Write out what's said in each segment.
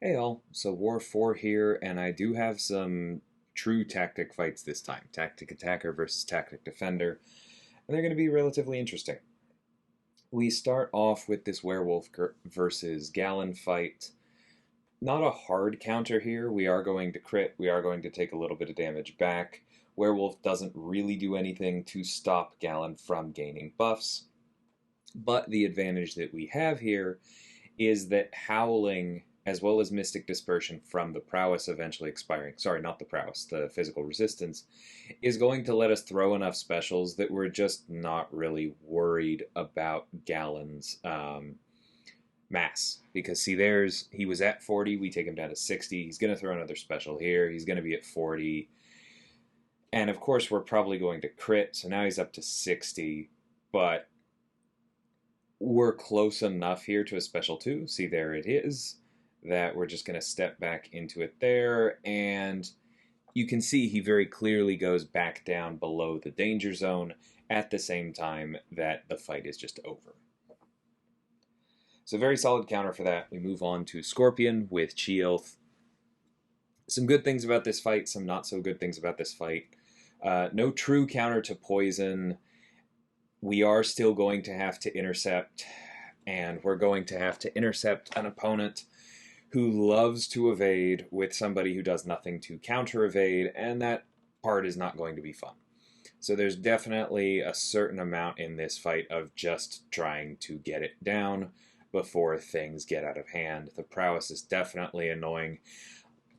Hey all, so War 4 here, and I do have some true tactic fights this time. Tactic Attacker versus Tactic Defender, and they're going to be relatively interesting. We start off with this Werewolf versus Galan fight. Not a hard counter here. We are going to crit, we are going to take a little bit of damage back. Werewolf doesn't really do anything to stop Galan from gaining buffs, but the advantage that we have here is that Howling, as well as Mystic Dispersion from the prowess eventually expiring, sorry, not the prowess, the physical resistance, is going to let us throw enough specials that we're just not really worried about Galen's mass. Because see, he was at 40, we take him down to 60, he's going to throw another special here, he's going to be at 40, and of course we're probably going to crit, so now he's up to 60, but we're close enough here to a special 2. See, there it is. That we're just going to step back into it there. And you can see he very clearly goes back down below the danger zone at the same time that the fight is just over. So very solid counter for that. We move on to Scorpion with Chee'ilth. Some good things about this fight, some not so good things about this fight. No true counter to poison. We are still going to have to intercept, and we're going to have to intercept an opponent who loves to evade with somebody who does nothing to counter evade, and that part is not going to be fun. So there's definitely a certain amount in this fight of just trying to get it down before things get out of hand. The prowess is definitely annoying.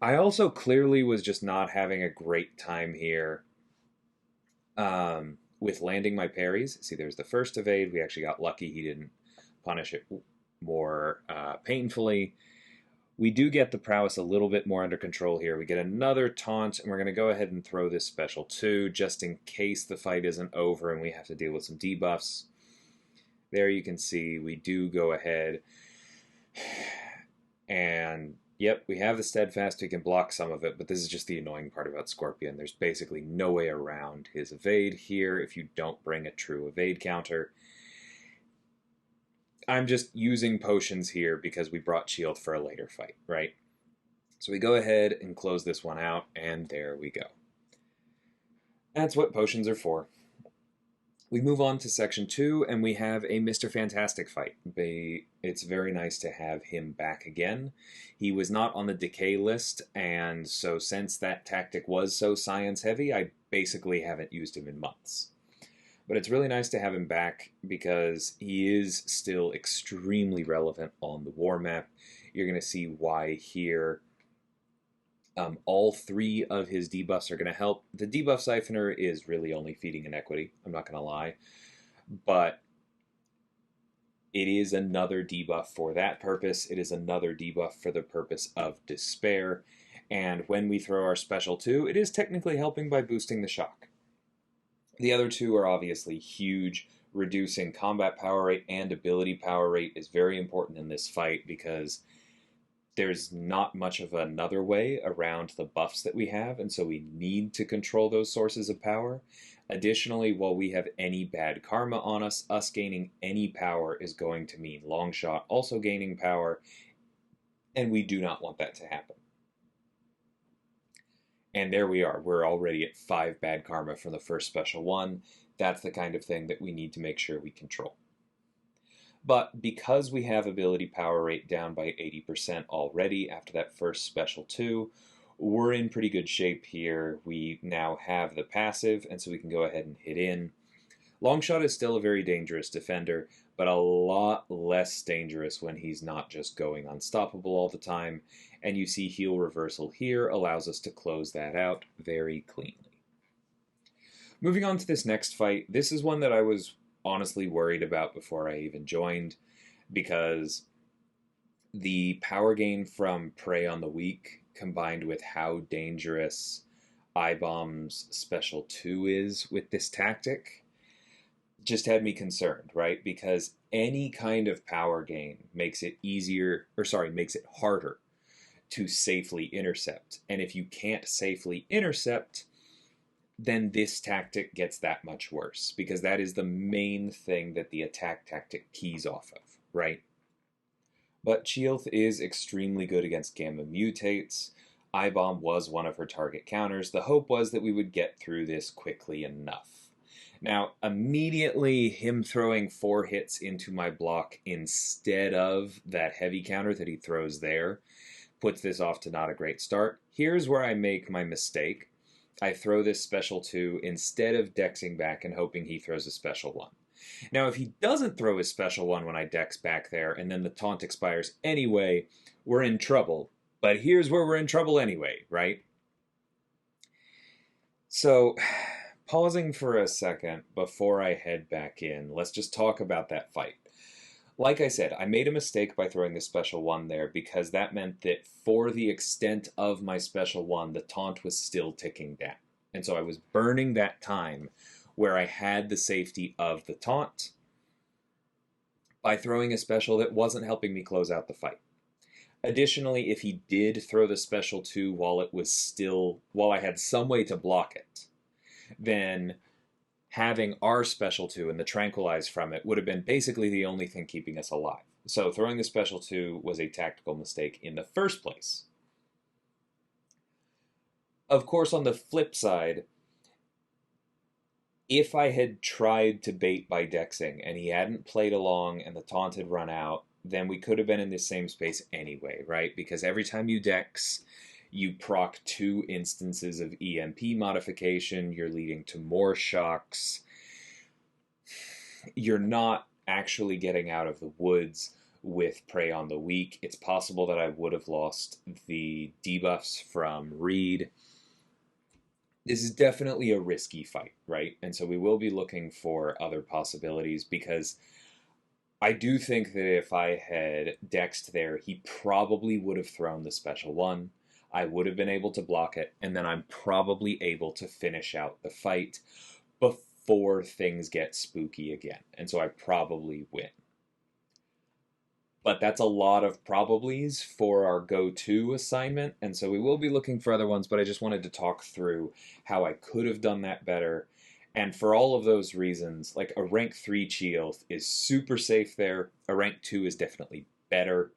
I also clearly was just not having a great time here with landing my parries. See, there's the first evade. We actually got lucky. He didn't punish it more painfully. We do get the prowess a little bit more under control here. We get another taunt, and we're going to go ahead and throw this special 2 just in case the fight isn't over and we have to deal with some debuffs. There you can see we do go ahead and yep, we have the steadfast, we can block some of it, but this is just the annoying part about Scorpion. There's basically no way around his evade here if you don't bring a true evade counter. I'm just using potions here because we brought Chee'ilth for a later fight, right? So we go ahead and close this one out, and there we go. That's what potions are for. We move on to section 2, and we have a Mr. Fantastic fight. It's very nice to have him back again. He was not on the decay list, and so since that tactic was so science-heavy, I basically haven't used him in months. But it's really nice to have him back because he is still extremely relevant on the war map. You're going to see why here. All 3 of his debuffs are going to help. The debuff Siphoner is really only feeding inequity, I'm not going to lie. But it is another debuff for that purpose. It is another debuff for the purpose of despair. And when we throw our special 2, it is technically helping by boosting the shock. The other 2 are obviously huge. Reducing combat power rate and ability power rate is very important in this fight because there's not much of another way around the buffs that we have, and so we need to control those sources of power. Additionally, while we have any bad karma on us gaining any power is going to mean Longshot also gaining power, and we do not want that to happen. And there we are. We're already at 5 bad karma from the first special 1. That's the kind of thing that we need to make sure we control. But because we have ability power rate down by 80% already after that first special 2, we're in pretty good shape here. We now have the passive, and so we can go ahead and hit in. Longshot is still a very dangerous defender, but a lot less dangerous when he's not just going unstoppable all the time. And you see heal reversal here allows us to close that out very cleanly. Moving on to this next fight, this is one that I was honestly worried about before I even joined, because the power gain from Prey on the Weak combined with how dangerous I-Bomb's special 2 is with this tactic just had me concerned, right? Because any kind of power gain makes it makes it harder to safely intercept. And if you can't safely intercept, then this tactic gets that much worse, because that is the main thing that the attack tactic keys off of, right? But Chee'ilth is extremely good against Gamma Mutates. I-Bomb was one of her target counters. The hope was that we would get through this quickly enough. Now, immediately him throwing 4 hits into my block instead of that heavy counter that he throws there puts this off to not a great start. Here's where I make my mistake. I throw this special 2 instead of dexing back and hoping he throws a special 1. Now, if he doesn't throw his special 1 when I dex back there and then the taunt expires anyway, we're in trouble. But here's where we're in trouble anyway, right? So, pausing for a second before I head back in, let's just talk about that fight. Like I said, I made a mistake by throwing the special 1 there because that meant that for the extent of my special 1, the taunt was still ticking down. And so I was burning that time where I had the safety of the taunt by throwing a special that wasn't helping me close out the fight. Additionally, if he did throw the special 2 while I had some way to block it, then having our special 2 and the tranquilize from it would have been basically the only thing keeping us alive. So throwing the special 2 was a tactical mistake in the first place. Of course, on the flip side, if I had tried to bait by dexing and he hadn't played along and the taunt had run out, then we could have been in the same space anyway, right? Because every time you dex, you proc 2 instances of EMP modification, you're leading to more shocks. You're not actually getting out of the woods with Prey on the Weak. It's possible that I would have lost the debuffs from Reed. This is definitely a risky fight, right? And so we will be looking for other possibilities because I do think that if I had dexed there, he probably would have thrown the special 1. I would have been able to block it, and then I'm probably able to finish out the fight before things get spooky again. And so I probably win. But that's a lot of probablys for our go-to assignment, and so we will be looking for other ones, but I just wanted to talk through how I could have done that better. And for all of those reasons, like a rank 3 Chee'ilth is super safe there. A rank 2 is definitely better.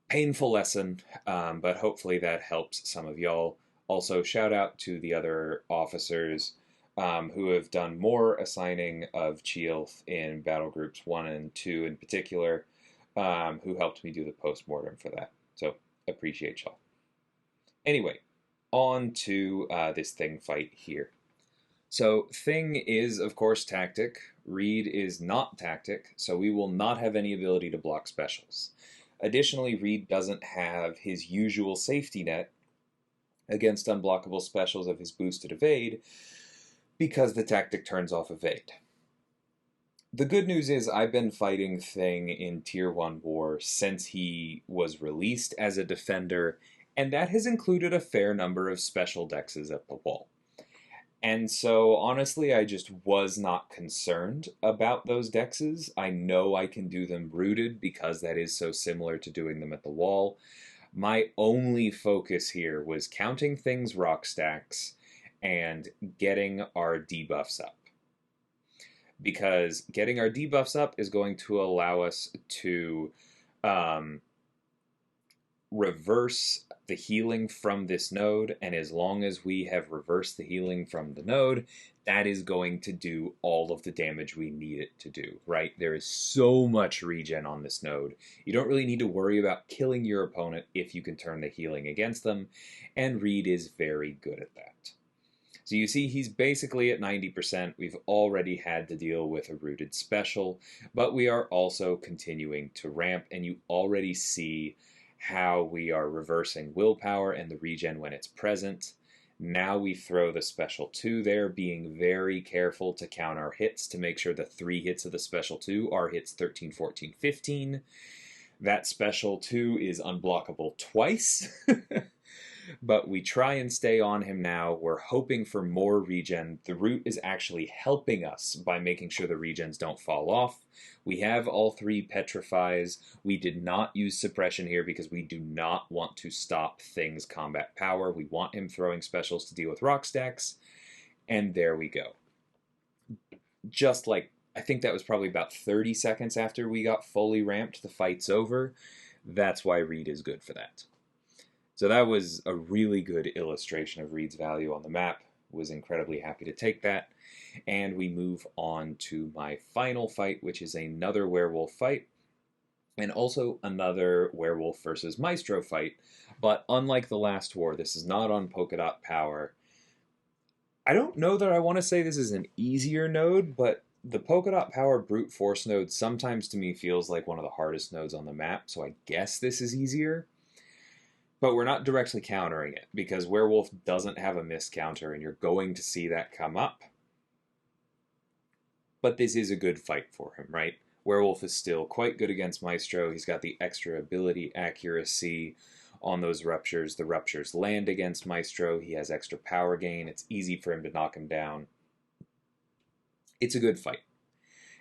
Painful lesson, but hopefully that helps some of y'all. Also, shout out to the other officers who have done more assigning of Chee'ilth in battle groups 1 and 2 in particular, who helped me do the post-mortem for that. So, appreciate y'all. Anyway, on to this Thing fight here. So, Thing is, of course, tactic. Reed is not tactic, so we will not have any ability to block specials. Additionally, Reed doesn't have his usual safety net against unblockable specials of his boosted evade because the tactic turns off evade. The good news is I've been fighting Thing in Tier 1 War since he was released as a defender, and that has included a fair number of special dexes at the wall. And so, honestly, I just was not concerned about those dexes. I know I can do them rooted because that is so similar to doing them at the wall. My only focus here was counting Thing's rock stacks and getting our debuffs up. Because getting our debuffs up is going to allow us to reverse the healing from this node, and as long as we have reversed the healing from the node, that is going to do all of the damage we need it to do, right? There is so much regen on this node. You don't really need to worry about killing your opponent if you can turn the healing against them, and Reed is very good at that. So you see he's basically at 90%. We've already had to deal with a rooted special, but we are also continuing to ramp, and you already see how we are reversing willpower and the regen when it's present. Now we throw the special 2 there, being very careful to count our hits to make sure the 3 hits of the special 2 are hits 13, 14, 15. That special 2 is unblockable twice. But we try and stay on him now. We're hoping for more regen. The root is actually helping us by making sure the regens don't fall off. We have all 3 petrifies. We did not use suppression here because we do not want to stop Thing's combat power. We want him throwing specials to deal with rock stacks. And there we go. Just like I think that was probably about 30 seconds after we got fully ramped, the fight's over. That's why Reed is good for that. So that was a really good illustration of Reed's value on the map. Was incredibly happy to take that. And we move on to my final fight, which is another werewolf fight. And also another werewolf versus Maestro fight. But unlike the last war, this is not on polka dot power. I don't know that I want to say this is an easier node, but the polka dot power brute force node sometimes to me feels like one of the hardest nodes on the map, so I guess this is easier. But we're not directly countering it, because Werewolf doesn't have a miss counter, and you're going to see that come up. But this is a good fight for him, right? Werewolf is still quite good against Maestro. He's got the extra ability accuracy on those ruptures. The ruptures land against Maestro. He has extra power gain. It's easy for him to knock him down. It's a good fight.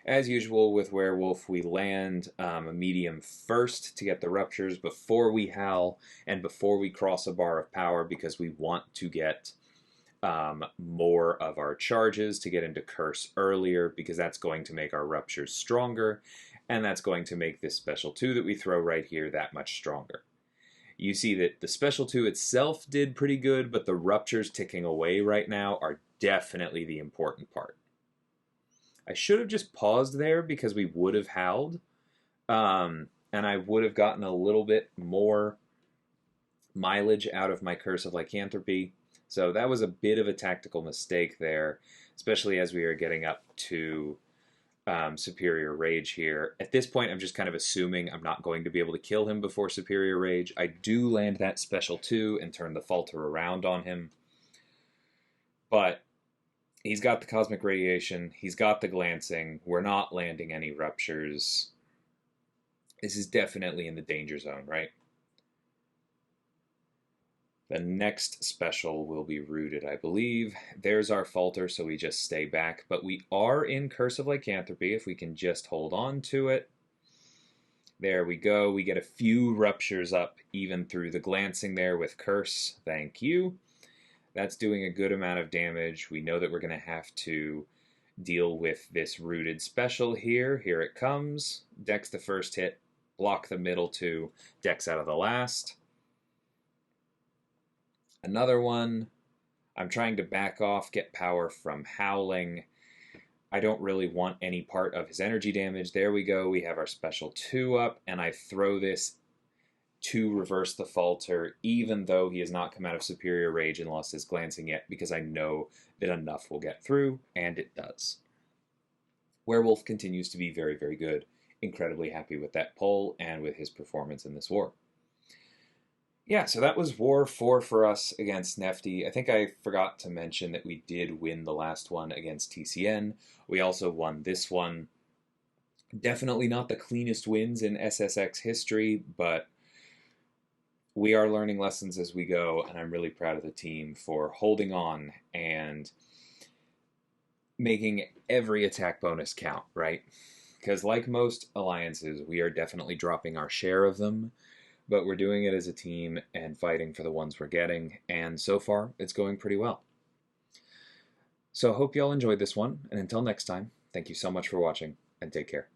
As usual with Werewolf, we land a medium first to get the ruptures before we howl and before we cross a bar of power, because we want to get more of our charges to get into curse earlier, because that's going to make our ruptures stronger, and that's going to make this special 2 that we throw right here that much stronger. You see that the special 2 itself did pretty good, but the ruptures ticking away right now are definitely the important part. I should have just paused there because we would have howled, and I would have gotten a little bit more mileage out of my Curse of Lycanthropy. So that was a bit of a tactical mistake there, especially as we are getting up to Superior Rage here. At this point, I'm just kind of assuming I'm not going to be able to kill him before Superior Rage. I do land that special 2 and turn the Falter around on him, but he's got the Cosmic Radiation, he's got the Glancing, we're not landing any ruptures. This is definitely in the danger zone, right? The next special will be rooted, I believe. There's our Falter, so we just stay back, but we are in Curse of Lycanthropy if we can just hold on to it. There we go, we get a few ruptures up even through the Glancing there with Curse, thank you. That's doing a good amount of damage. We know that we're going to have to deal with this rooted special here. Here it comes. Dex the first hit, block the middle 2, Dex out of the last. Another one. I'm trying to back off, get power from Howling. I don't really want any part of his energy damage. There we go. We have our special 2 up, and I throw this to reverse the Falter, even though he has not come out of Superior Rage and lost his Glancing yet, because I know that enough will get through, and it does. Werewolf continues to be very, very good. Incredibly happy with that pull and with his performance in this war. Yeah, so that was War 4 for us against Nefti. I think I forgot to mention that we did win the last one against TCN. We also won this one. Definitely not the cleanest wins in SSx history, but we are learning lessons as we go, and I'm really proud of the team for holding on and making every attack bonus count, right? Because like most alliances, we are definitely dropping our share of them, but we're doing it as a team and fighting for the ones we're getting, and so far, it's going pretty well. So I hope you all enjoyed this one, and until next time, thank you so much for watching, and take care.